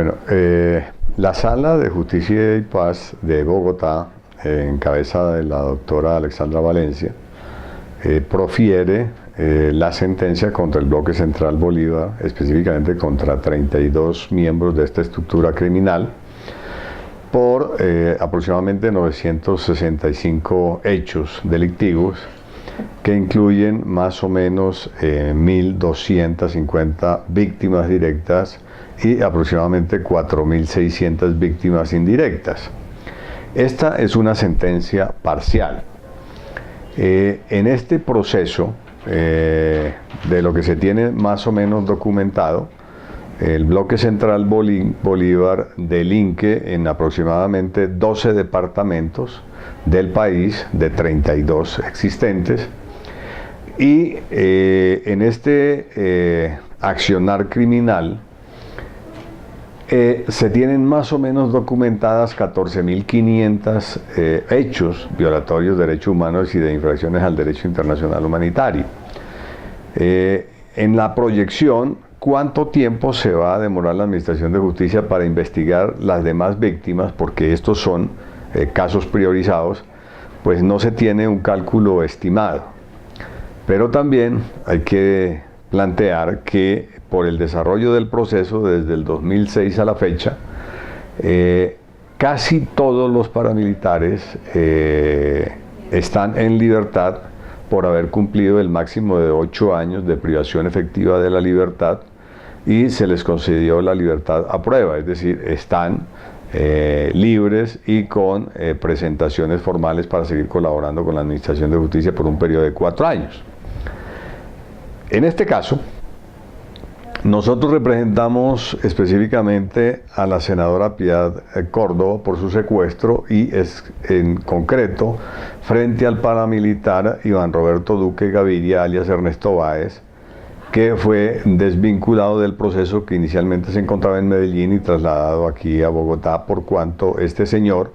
Bueno, la Sala de Justicia y Paz de Bogotá, en cabeza de la doctora Alexandra Valencia, profiere la sentencia contra el Bloque Central Bolívar, específicamente contra 32 miembros de esta estructura criminal, por aproximadamente 965 hechos delictivos que incluyen más o menos 1.250 víctimas directas y aproximadamente 4.600 víctimas indirectas. Esta es una sentencia parcial. En este proceso, de lo que se tiene más o menos documentado, el Bloque Central Bolívar delinque en aproximadamente 12 departamentos del país, de 32 existentes, y en este accionar criminal se tienen más o menos documentadas 14.500 hechos violatorios de derechos humanos y de infracciones al derecho internacional humanitario. En la proyección, ¿cuánto tiempo se va a demorar la Administración de Justicia para investigar las demás víctimas? Porque estos son casos priorizados, pues no se tiene un cálculo estimado. Pero también hay que plantear que por el desarrollo del proceso desde el 2006 a la fecha, casi todos los paramilitares están en libertad por haber cumplido el máximo de 8 años de privación efectiva de la libertad y se les concedió la libertad a prueba, es decir, están libres y con presentaciones formales para seguir colaborando con la Administración de Justicia por un periodo de 4 años. En este caso, nosotros representamos específicamente a la senadora Piedad Córdoba por su secuestro y es en concreto frente al paramilitar Iván Roberto Duque Gaviria, alias Ernesto Báez, que fue desvinculado del proceso que inicialmente se encontraba en Medellín y trasladado aquí a Bogotá, por cuanto este señor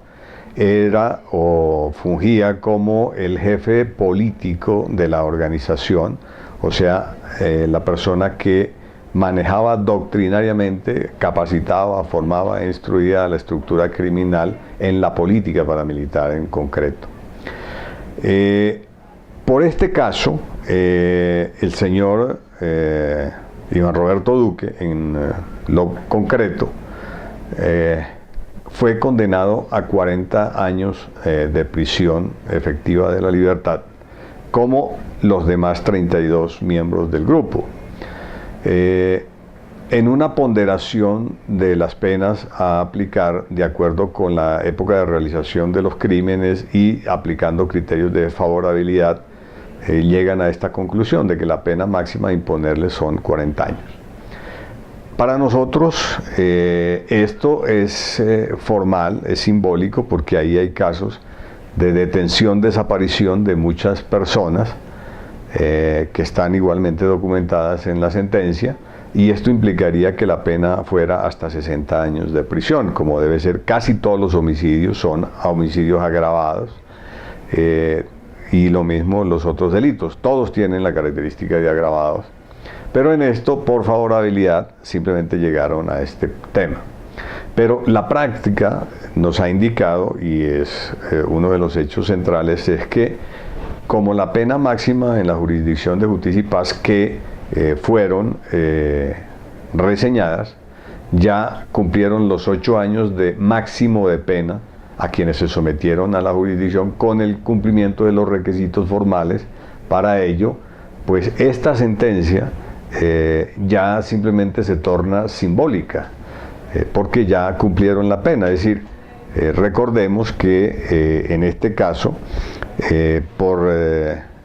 era o fungía como el jefe político de la organización, o sea, la persona que manejaba doctrinariamente, capacitaba, formaba e instruía a la estructura criminal en la política paramilitar en concreto. Por este caso, el señor Iván Roberto Duque, en lo concreto, fue condenado a 40 años de prisión efectiva de la libertad, como los demás 32 miembros del grupo. En una ponderación de las penas a aplicar de acuerdo con la época de realización de los crímenes y aplicando criterios de favorabilidad, llegan a esta conclusión de que la pena máxima a imponerles son 40 años. Para nosotros esto es formal, es simbólico, porque ahí hay casos de detención, desaparición de muchas personas que están igualmente documentadas en la sentencia, y esto implicaría que la pena fuera hasta 60 años de prisión, como debe ser. Casi todos los homicidios son homicidios agravados, y lo mismo los otros delitos, todos tienen la característica de agravados, pero en esto por favorabilidad simplemente llegaron a este tema. Pero la práctica nos ha indicado, y es uno de los hechos centrales, es que como la pena máxima en la Jurisdicción de Justicia y Paz que fueron reseñadas, ya cumplieron los 8 años de máximo de pena a quienes se sometieron a la jurisdicción con el cumplimiento de los requisitos formales para ello, pues esta sentencia ya simplemente se torna simbólica, porque ya cumplieron la pena. Es decir, recordemos que en este caso, por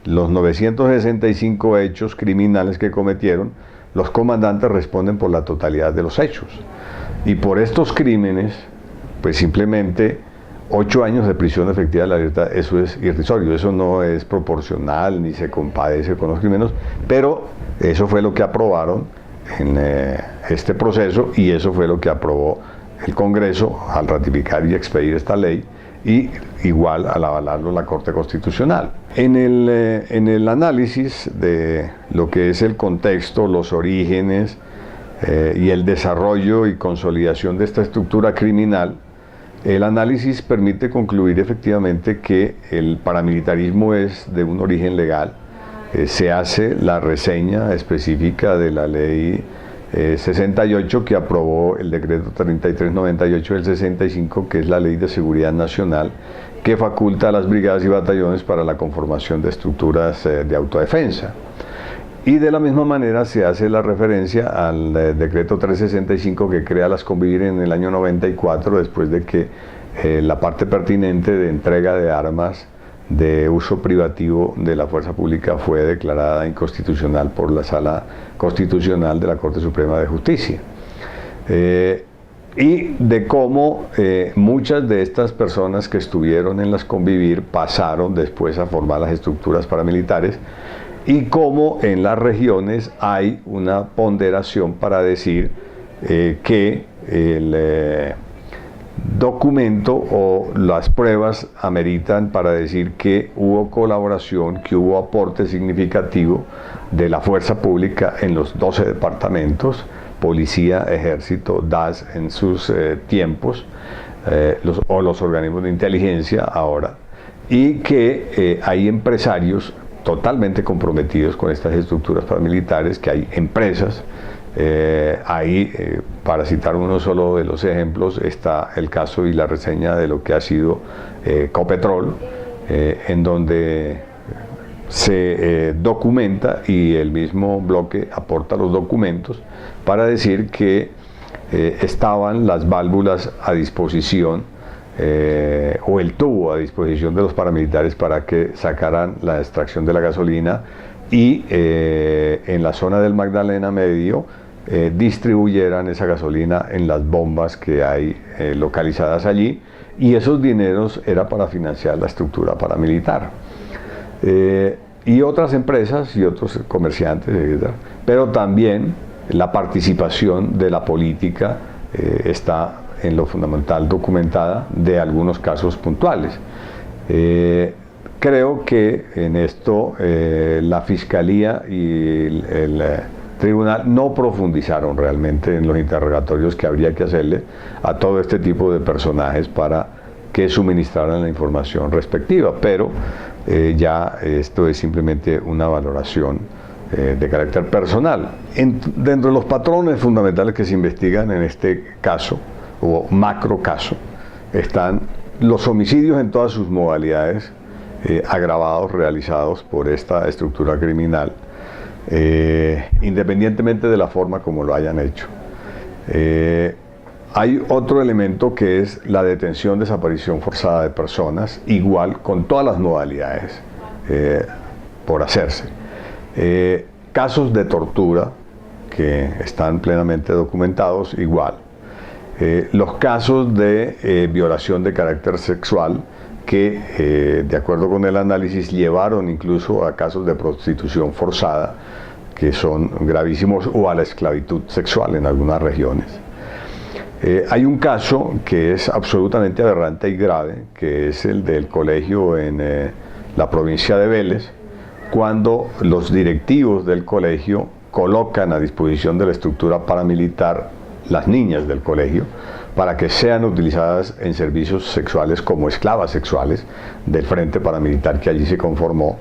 los 965 hechos criminales que cometieron, los comandantes responden por la totalidad de los hechos. Y por estos crímenes, pues simplemente 8 años de prisión efectiva de la libertad, eso es irrisorio, eso no es proporcional ni se compadece con los crímenes, pero eso fue lo que aprobaron en este proceso y eso fue lo que aprobó el Congreso al ratificar y expedir esta ley, y igual al avalarlo la Corte Constitucional. En el análisis de lo que es el contexto, los orígenes, y el desarrollo y consolidación de esta estructura criminal, el análisis permite concluir efectivamente que el paramilitarismo es de un origen legal. Se hace la reseña específica de la ley 68 que aprobó el decreto 3398 del 65, que es la ley de seguridad nacional, que faculta a las brigadas y batallones para la conformación de estructuras de autodefensa. Y de la misma manera se hace la referencia al decreto 365 que crea las Convivir en el año 94, después de que la parte pertinente de entrega de armas de uso privativo de la fuerza pública fue declarada inconstitucional por la Sala Constitucional de la Corte Suprema de Justicia. Y de cómo muchas de estas personas que estuvieron en las Convivir pasaron después a formar las estructuras paramilitares, y cómo en las regiones hay una ponderación para decir que el documento o las pruebas ameritan para decir que hubo colaboración, que hubo aporte significativo de la fuerza pública en los 12 departamentos, policía, ejército, DAS en sus tiempos, los organismos de inteligencia ahora, y que hay empresarios totalmente comprometidos con estas estructuras paramilitares, que hay empresas. Para citar uno solo de los ejemplos, está el caso y la reseña de lo que ha sido Copetrol, en donde se documenta y el mismo bloque aporta los documentos para decir que estaban las válvulas a disposición o el tubo a disposición de los paramilitares para que sacaran la extracción de la gasolina y en la zona del Magdalena Medio distribuyeran esa gasolina en las bombas que hay localizadas allí, y esos dineros era para financiar la estructura paramilitar. Y otras empresas y otros comerciantes, etc. Pero también la participación de la política está en lo fundamental documentada de algunos casos puntuales. Creo que en esto la Fiscalía y el Tribunal no profundizaron realmente en los interrogatorios que habría que hacerle a todo este tipo de personajes para que suministraran la información respectiva, pero ya esto es simplemente una valoración de carácter personal. Dentro de los patrones fundamentales que se investigan en este caso, o macro caso, están los homicidios en todas sus modalidades, agravados, realizados por esta estructura criminal, independientemente de la forma como lo hayan hecho. Hay otro elemento que es la detención, desaparición forzada de personas, igual con todas las modalidades por hacerse. Casos de tortura que están plenamente documentados, igual. Los casos de violación de carácter sexual que, de acuerdo con el análisis, llevaron incluso a casos de prostitución forzada, que son gravísimos, o a la esclavitud sexual en algunas regiones. Hay un caso que es absolutamente aberrante y grave, que es el del colegio en la provincia de Vélez, cuando los directivos del colegio colocan a disposición de la estructura paramilitar las niñas del colegio para que sean utilizadas en servicios sexuales como esclavas sexuales del frente paramilitar que allí se conformó,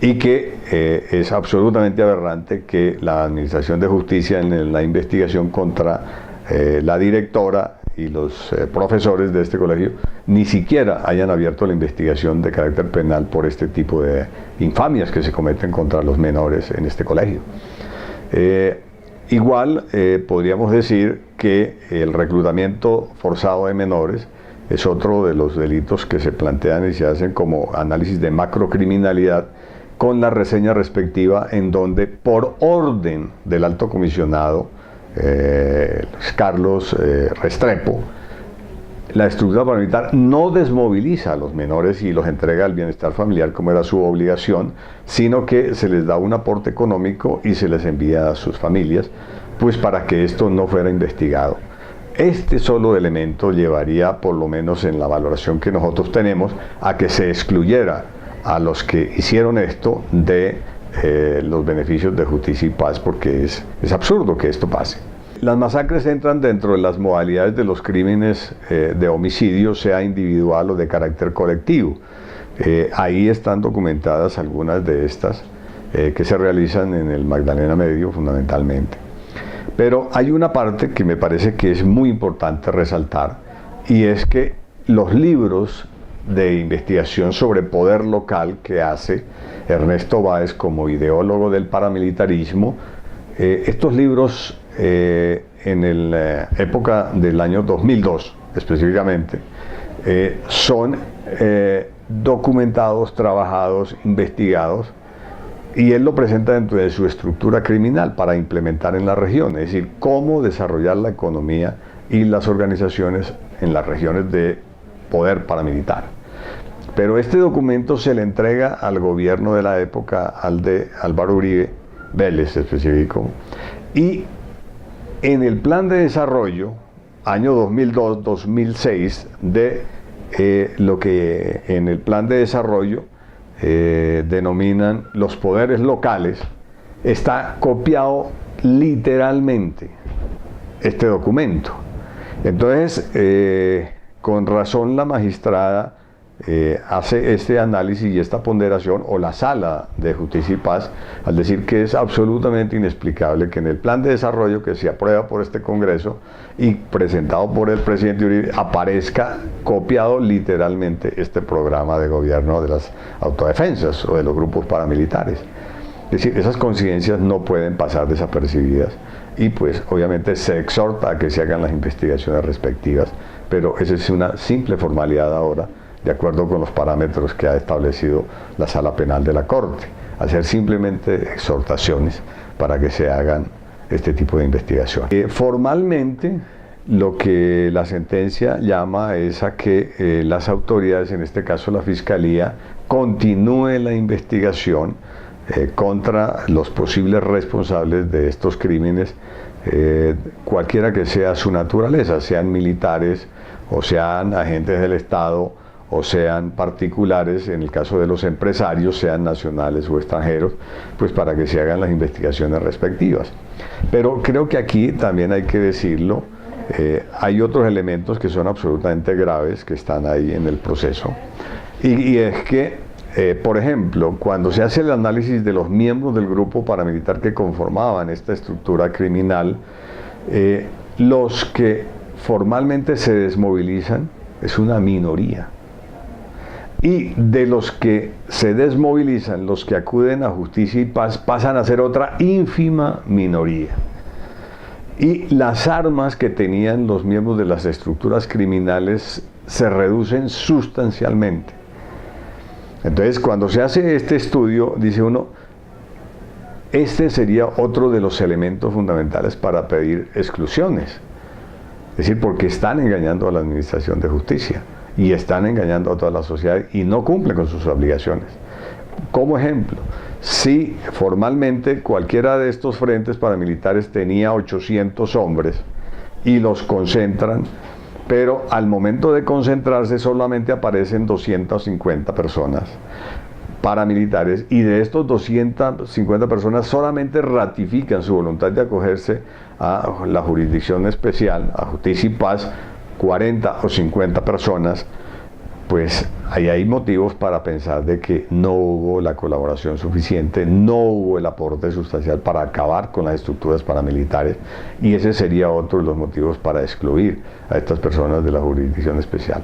y que es absolutamente aberrante que la Administración de Justicia en la investigación contra la directora y los profesores de este colegio ni siquiera hayan abierto la investigación de carácter penal por este tipo de infamias que se cometen contra los menores en este colegio. Igual podríamos decir que el reclutamiento forzado de menores es otro de los delitos que se plantean y se hacen como análisis de macrocriminalidad, con la reseña respectiva en donde, por orden del alto comisionado Carlos Restrepo, la estructura paramilitar no desmoviliza a los menores y los entrega al bienestar familiar como era su obligación, sino que se les da un aporte económico y se les envía a sus familias, pues para que esto no fuera investigado. Este solo elemento llevaría, por lo menos en la valoración que nosotros tenemos, a que se excluyera a los que hicieron esto de los beneficios de justicia y paz, porque es absurdo que esto pase. Las masacres entran dentro de las modalidades de los crímenes de homicidio, sea individual o de carácter colectivo. Ahí están documentadas algunas de estas que se realizan en el Magdalena Medio fundamentalmente. Pero hay una parte que me parece que es muy importante resaltar, y es que los libros de investigación sobre poder local que hace Ernesto Báez como ideólogo del paramilitarismo, estos libros en la época del año 2002 específicamente, son documentados, trabajados, investigados, y él lo presenta dentro de su estructura criminal para implementar en la región, es decir, cómo desarrollar la economía y las organizaciones en las regiones de poder paramilitar. Pero este documento se le entrega al gobierno de la época, al de Álvaro Uribe Vélez específico, y en el plan de desarrollo, año 2002-2006, de lo que en el plan de desarrollo denominan los poderes locales, está copiado literalmente este documento. Entonces, con razón la magistrada hace este análisis y esta ponderación, o la Sala de Justicia y Paz, al decir que es absolutamente inexplicable que en el plan de desarrollo que se aprueba por este Congreso y presentado por el presidente Uribe aparezca copiado literalmente este programa de gobierno de las autodefensas o de los grupos paramilitares. Es decir, esas coincidencias no pueden pasar desapercibidas, y pues obviamente se exhorta a que se hagan las investigaciones respectivas, pero esa es una simple formalidad ahora, de acuerdo con los parámetros que ha establecido la Sala Penal de la Corte, hacer simplemente exhortaciones para que se hagan este tipo de investigación. Formalmente, lo que la sentencia llama es a que las autoridades, en este caso la Fiscalía, continúe la investigación contra los posibles responsables de estos crímenes, cualquiera que sea su naturaleza, sean militares o sean agentes del Estado o sean particulares, en el caso de los empresarios, sean nacionales o extranjeros, pues para que se hagan las investigaciones respectivas. Pero creo que aquí también hay que decirlo, hay otros elementos que son absolutamente graves que están ahí en el proceso, y es que por ejemplo, cuando se hace el análisis de los miembros del grupo paramilitar que conformaban esta estructura criminal, los que formalmente se desmovilizan es una minoría. Y de los que se desmovilizan, los que acuden a Justicia y Paz, pasan a ser otra ínfima minoría. Y las armas que tenían los miembros de las estructuras criminales se reducen sustancialmente. Entonces, cuando se hace este estudio, dice uno, este sería otro de los elementos fundamentales para pedir exclusiones. Es decir, porque están engañando a la Administración de Justicia y están engañando a toda la sociedad y no cumplen con sus obligaciones. Como ejemplo, si formalmente cualquiera de estos frentes paramilitares tenía 800 hombres y los concentran, pero al momento de concentrarse solamente aparecen 250 personas paramilitares, y de estos 250 personas solamente ratifican su voluntad de acogerse a la jurisdicción especial, a Justicia y Paz, 40 o 50 personas, pues ahí hay motivos para pensar de que no hubo la colaboración suficiente, no hubo el aporte sustancial para acabar con las estructuras paramilitares, y ese sería otro de los motivos para excluir a estas personas de la jurisdicción especial.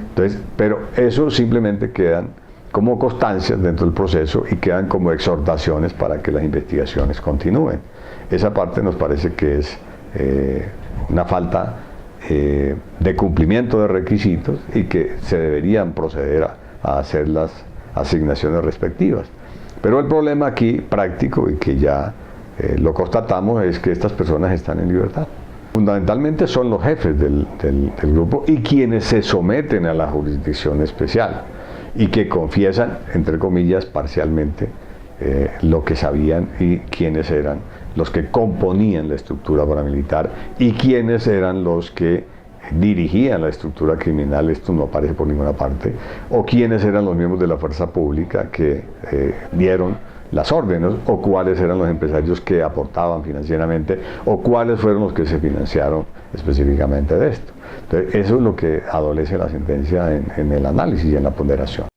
Entonces, pero eso simplemente quedan como constancias dentro del proceso y quedan como exhortaciones para que las investigaciones continúen. Esa parte nos parece que es una falta de cumplimiento de requisitos y que se deberían proceder a hacer las asignaciones respectivas. Pero el problema aquí práctico, y que ya lo constatamos, es que estas personas están en libertad. Fundamentalmente son los jefes del grupo y quienes se someten a la jurisdicción especial y que confiesan, entre comillas, parcialmente lo que sabían y quiénes eran los que componían la estructura paramilitar y quiénes eran los que dirigían la estructura criminal, esto no aparece por ninguna parte, o quiénes eran los miembros de la fuerza pública que dieron las órdenes, o cuáles eran los empresarios que aportaban financieramente, o cuáles fueron los que se financiaron específicamente de esto. Entonces, eso es lo que adolece la sentencia en el análisis y en la ponderación.